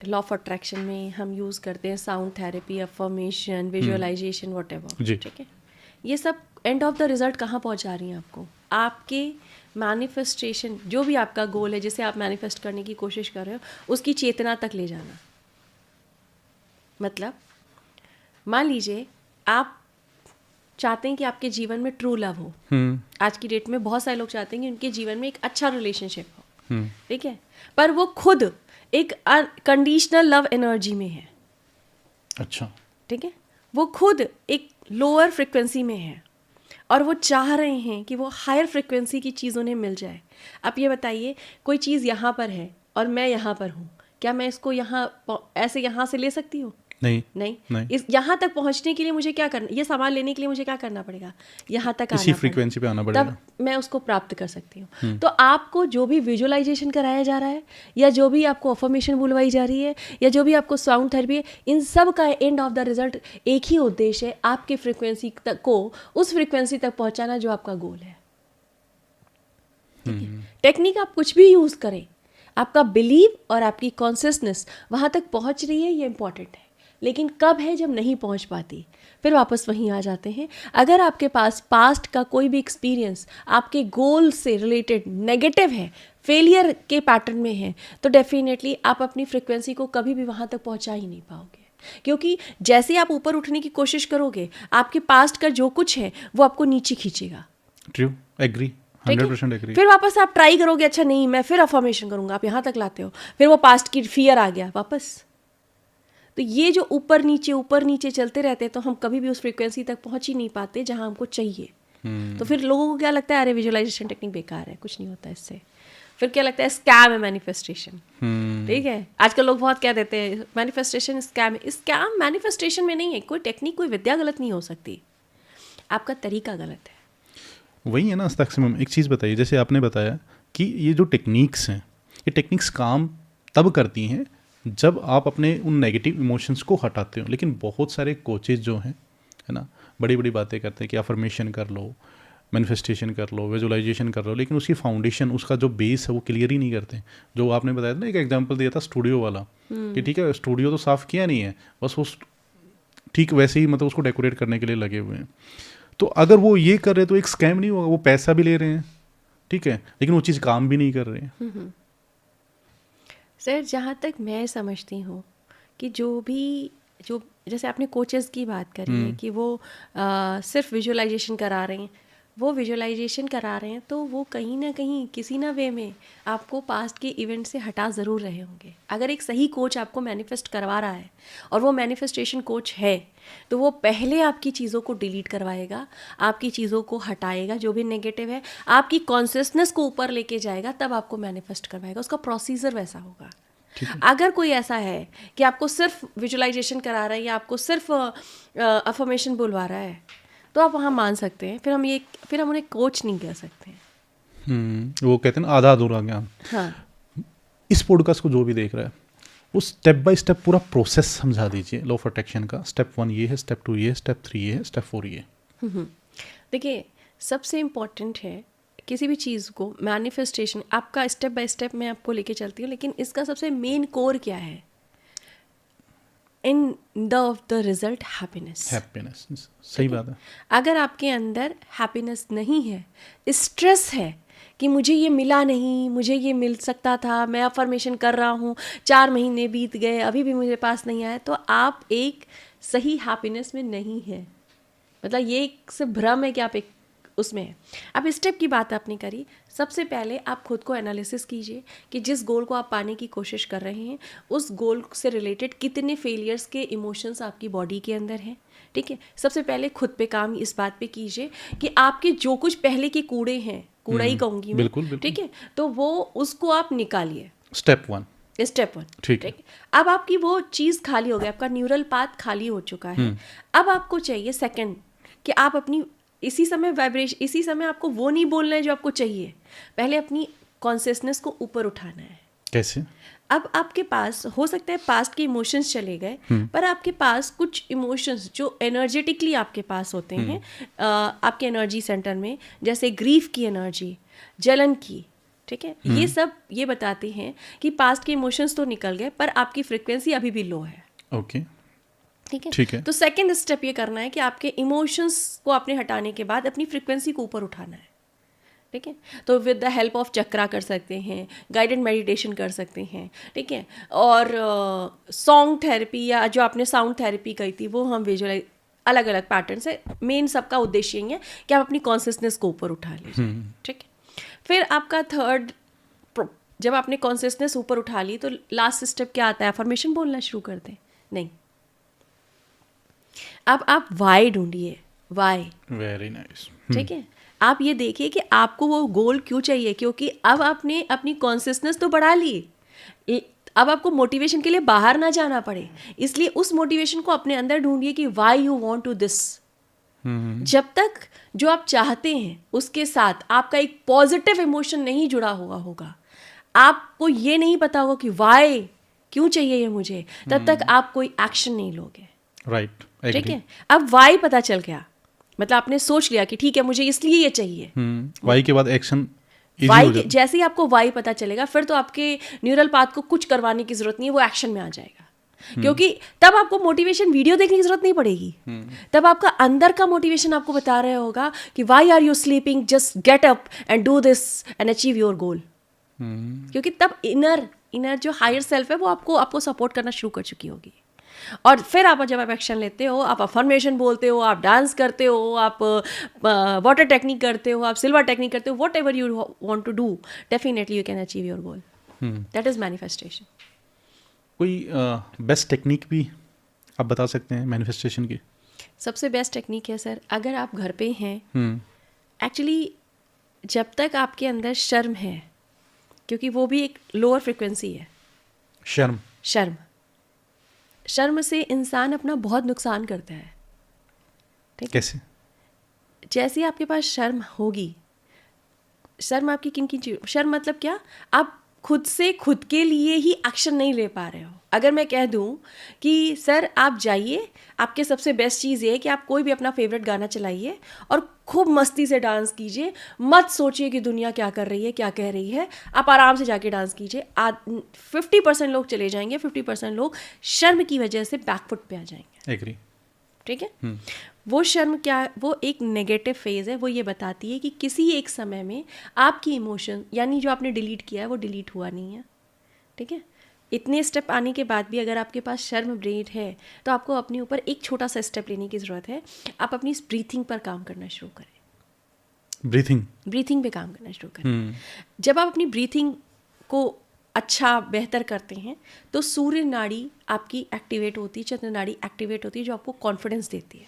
Law of attraction में हम use करते हैं sound therapy, affirmation, visualisation, whatever, ठीक है, ये सब एंड ऑफ द रिजल्ट कहाँ पहुँचा रही हैं आपको? आपके मैनिफेस्टेशन, जो भी आपका गोल है, जिसे आप मैनिफेस्ट करने की कोशिश कर रहे हो, उसकी चेतना तक ले जाना। मतलब मान लीजिए आप चाहते हैं कि आपके जीवन में ट्रू लव हो। आज की डेट में बहुत सारे लोग चाहते हैं कि उनके जीवन में एक अच्छा रिलेशनशिप हो, ठीक है, पर वो खुद एक कंडीशनल लव एनर्जी में है। अच्छा, ठीक है, वो खुद एक लोअर फ्रिक्वेंसी में है और वो चाह रहे हैं कि वो हायर फ्रिक्वेंसी की चीज़ उन्हें मिल जाए। आप ये बताइए, कोई चीज़ यहाँ पर है और मैं यहाँ पर हूँ, क्या मैं इसको ऐसे यहाँ से ले सकती हूँ? नहीं। इस यहाँ तक पहुँचने के लिए मुझे क्या करना, ये सामान लेने के लिए मुझे क्या करना पड़ेगा? यहाँ तक इसी फ्रीक्वेंसी पे आना पड़ेगा, तब मैं उसको प्राप्त कर सकती हूँ। तो आपको जो भी विजुअलाइजेशन कराया जा रहा है, या जो भी आपको अफर्मेशन बुलवाई जा रही है, या जो भी आपको साउंड थेरेपी है, इन सब का एंड ऑफ द रिजल्ट एक ही उद्देश्य है, आपके फ्रीक्वेंसी तक को उस फ्रीक्वेंसी तक पहुँचाना जो आपका गोल है। टेक्निक आप कुछ भी यूज़ करें, आपका बिलीव और आपकी कॉन्शियसनेस वहाँ तक पहुँच रही है, ये इंपॉर्टेंट है। लेकिन कब है जब नहीं पहुंच पाती, फिर वापस वहीं आ जाते हैं। अगर आपके पास पास्ट का कोई भी एक्सपीरियंस आपके गोल से रिलेटेड नेगेटिव है, फेलियर के पैटर्न में है, तो डेफिनेटली आप अपनी फ्रिक्वेंसी को कभी भी वहाँ तक पहुँचा ही नहीं पाओगे, क्योंकि जैसे आप ऊपर उठने की कोशिश करोगे, आपके पास्ट का जो कुछ है वो आपको नीचे खींचेगा। True, agree, 100% agree. फिर वापस आप ट्राई करोगे, अच्छा नहीं मैं फिर अफर्मेशन करूँगा, आप यहाँ तक लाते हो, फिर वो पास्ट की फियर आ गया वापस। तो ये जो ऊपर नीचे चलते रहते हैं, तो हम कभी भी उस फ्रीक्वेंसी तक पहुंच ही नहीं पाते जहां हमको चाहिए। तो फिर लोगों को क्या लगता है, अरे विजुअलाइजेशन टेक्निक बेकार है, कुछ नहीं होता इससे। फिर क्या लगता है, स्कैम है मैनिफेस्टेशन। ठीक है, आजकल लोग बहुत कह देते हैं मैनिफेस्टेशन स्कैम है। स्कैम मैनिफेस्टेशन में नहीं है, कोई टेक्निक, कोई विद्या गलत नहीं हो सकती, आपका तरीका गलत है। वही है ना मैक्सिमम। एक चीज़ बताइए, जैसे आपने बताया कि ये जो टेक्निक्स हैं, ये टेक्निक्स काम तब करती हैं जब आप अपने उन नेगेटिव इमोशंस को हटाते हो। लेकिन बहुत सारे कोचेज जो हैं, है ना, बड़ी बड़ी बातें करते हैं कि अफर्मेशन कर लो, मैनिफेस्टेशन कर लो, विजुअलाइजेशन कर लो, लेकिन उसकी फाउंडेशन, उसका जो बेस है वो क्लियर ही नहीं करते। जो आपने बताया था ना, एक एग्जांपल दिया था स्टूडियो वाला, कि ठीक है स्टूडियो तो साफ़ किया नहीं है, बस वो ठीक वैसे ही मतलब उसको डेकोरेट करने के लिए लगे हुए हैं। तो अगर वो ये कर रहे हैं तो एक स्कैम नहीं होगा, वो पैसा भी ले रहे हैं, ठीक है, लेकिन वो चीज़ काम भी नहीं कर रहे हैं। सर जहाँ तक मैं समझती हूँ कि जो जैसे आपने कोचेस की बात करी है कि वो सिर्फ विजुअलाइजेशन करा रहे हैं, वो विजुअलाइजेशन करा रहे हैं तो वो कहीं ना कहीं किसी ना वे में आपको पास्ट के इवेंट से हटा ज़रूर रहे होंगे। अगर एक सही कोच आपको मैनिफेस्ट करवा रहा है और वो मैनिफेस्टेशन कोच है, तो वो पहले आपकी चीज़ों को डिलीट करवाएगा, आपकी चीज़ों को हटाएगा, जो भी नेगेटिव है आपकी कॉन्शियसनेस को ऊपर लेके जाएगा, तब आपको मैनिफेस्ट करवाएगा। उसका प्रोसीजर वैसा होगा। अगर कोई ऐसा है कि आपको सिर्फ विजुअलाइजेशन करा रहा है या आपको सिर्फ अफर्मेशन बुलवा रहा है, तो आप वहाँ मान सकते हैं। फिर हम उन्हें कोच नहीं कह सकते। वो कहते हैं ना, आधा अधूरा ज्ञान। हाँ, इस पॉडकास्ट को जो भी देख रहा है, वो स्टेप बाय स्टेप पूरा प्रोसेस समझा दीजिए लॉ ऑफ अट्रैक्शन का। स्टेप 1 ये है, स्टेप 2 ये है, स्टेप 3 ये है, स्टेप 4 ये। देखिए सबसे इम्पॉर्टेंट है किसी भी चीज़ को मैनिफेस्टेशन, आपका स्टेप बाय स्टेप मैं आपको लेके चलती हूँ, लेकिन इसका सबसे मेन कोर क्या है? In the result happiness. सही बात है। अगर आपके अंदर हैप्पीनेस नहीं है, स्ट्रेस है कि मुझे ये मिला नहीं, मुझे ये मिल सकता था, मैं अफर्मेशन कर रहा हूँ, 4 महीने बीत गए, अभी भी मुझे पास नहीं आया, तो आप एक सही हैप्पीनेस में नहीं है। मतलब ये एक सिर्फ भ्रम है कि आप एक उसमें है। अब स्टेप की बात आपने करी, सबसे पहले आप खुद को एनालिसिस कीजिए कि जिस गोल को आप पाने की कोशिश कर रहे हैं, उस गोल से रिलेटेड कितने फेलियर्स के इमोशंस आपकी बॉडी के अंदर हैं। ठीक है, सबसे पहले खुद पे काम इस बात पे कीजिए कि आपके जो कुछ पहले के कूड़े हैं, कूड़ा ही कहूँगी मैं, बिल्कुल। ठीक है, तो वो उसको आप निकालिए। स्टेप 1। ठीक है। अब आपकी वो चीज़ खाली हो गई, आपका न्यूरल पाथ खाली हो चुका है। अब आपको चाहिए सेकंड कि आप अपनी इसी समय आपको वो नहीं बोलना है जो आपको चाहिए, पहले अपनी कॉन्शियसनेस को ऊपर उठाना है। कैसे? अब आपके पास हो सकता है पास्ट के इमोशंस चले गए, पर आपके पास कुछ इमोशंस जो एनर्जेटिकली आपके पास होते हैं आपके एनर्जी सेंटर में, जैसे ग्रीफ की एनर्जी, जलन की, ठीक है, ये सब ये बताते हैं कि पास्ट के इमोशंस तो निकल गए पर आपकी फ्रिक्वेंसी अभी भी लो है। ओके, ठीक है। तो सेकंड स्टेप ये करना है कि आपके इमोशंस को आपने हटाने के बाद अपनी फ्रिक्वेंसी को ऊपर उठाना है। ठीक है, तो विद द हेल्प ऑफ चक्रा कर सकते हैं, गाइडेड मेडिटेशन कर सकते हैं, ठीक है, और सॉन्ग थेरेपी या जो आपने साउंड थेरेपी कही थी वो हम विजुअलाइज अलग अलग पैटर्न से, मेन सबका उद्देश्य यही है कि आप अपनी कॉन्शियसनेस को ऊपर उठा लीजिए। ठीक है, फिर आपका थर्ड, जब आपने कॉन्शियसनेस ऊपर उठा ली तो लास्ट स्टेप क्या आता है, अफर्मेशन बोलना शुरू कर दें। नहीं, अब आप वाई ढूंढिए, वाई। Very nice. ठीक है, आप ये देखिए कि आपको वो गोल क्यों चाहिए, क्योंकि अब आपने अपनी कॉन्शियसनेस तो बढ़ा ली, अब आपको मोटिवेशन के लिए बाहर ना जाना पड़े, इसलिए उस मोटिवेशन को अपने अंदर ढूंढिए कि why you want to this. जब तक जो आप चाहते हैं उसके साथ आपका एक पॉजिटिव इमोशन नहीं जुड़ा हुआ होगा, आपको ये नहीं पता होगा कि वाई क्यों चाहिए ये मुझे, तब तक आप कोई एक्शन नहीं लोगे। राइट, ठीक है, अब वाई पता चल गया, मतलब आपने सोच लिया कि ठीक है मुझे इसलिए ये चाहिए। वाई के बाद एक्शन वाई के जैसे ही आपको वाई पता चलेगा फिर तो आपके न्यूरल पाथ को कुछ करवाने की जरूरत नहीं है, वो एक्शन में आ जाएगा। क्योंकि तब आपको मोटिवेशन वीडियो देखने की जरूरत नहीं पड़ेगी, तब आपका अंदर का मोटिवेशन आपको बता रहा होगा कि why are you sleeping, just get up and do this and achieve your goal. क्योंकि तब इनर जो हायर सेल्फ है वो आपको सपोर्ट करना शुरू कर चुकी होगी। और फिर आप जब आप एक्शन लेते हो, आप अफर्मेशन बोलते हो, आप डांस करते हो, आप वाटर टेक्निक करते हो, आप सिल्वर टेक्निक करते हो, whatever you want to do, definitely you can achieve your goal. That is manifestation. कोई बेस्ट टेक्निक भी आप बता सकते हैं मैनिफेस्टेशन की? सबसे बेस्ट टेक्निक है सर, अगर आप घर पे हैं, एक्चुअली जब तक आपके अंदर शर्म है, क्योंकि वो भी एक लोअर फ्रिक्वेंसी है। शर्म से इंसान अपना बहुत नुकसान करता है। ठीक, कैसे? जैसे आपके पास शर्म होगी, शर्म आपकी किन किन चीज़, शर्म मतलब क्या, आप खुद से खुद के लिए ही एक्शन नहीं ले पा रहे हो। अगर मैं कह दूं कि सर आप जाइए, आपके सबसे बेस्ट चीज़ ये है कि आप कोई भी अपना फेवरेट गाना चलाइए और खूब मस्ती से डांस कीजिए, मत सोचिए कि दुनिया क्या कर रही है, क्या कह रही है, आप आराम से जाके डांस कीजिए। 50% लोग चले जाएंगे, 50% लोग शर्म की वजह से बैकफुट पे आ जाएंगे। एग्री। ठीक है, वो शर्म क्या, वो एक नेगेटिव फेज है। वो ये बताती है कि किसी एक समय में आपकी इमोशन, यानी जो आपने डिलीट किया है वो डिलीट हुआ नहीं है। ठीक है, इतने स्टेप आने के बाद भी अगर आपके पास शर्म ब्रेड है तो आपको अपने ऊपर एक छोटा सा स्टेप लेने की ज़रूरत है। आप अपनी ब्रीथिंग पर काम करना शुरू करें। ब्रीथिंग पे काम करना शुरू करें। जब आप अपनी ब्रीथिंग को अच्छा बेहतर करते हैं तो सूर्य नाड़ी आपकी एक्टिवेट होती है, चंद्र नाड़ी एक्टिवेट होती है, जो आपको कॉन्फिडेंस देती है।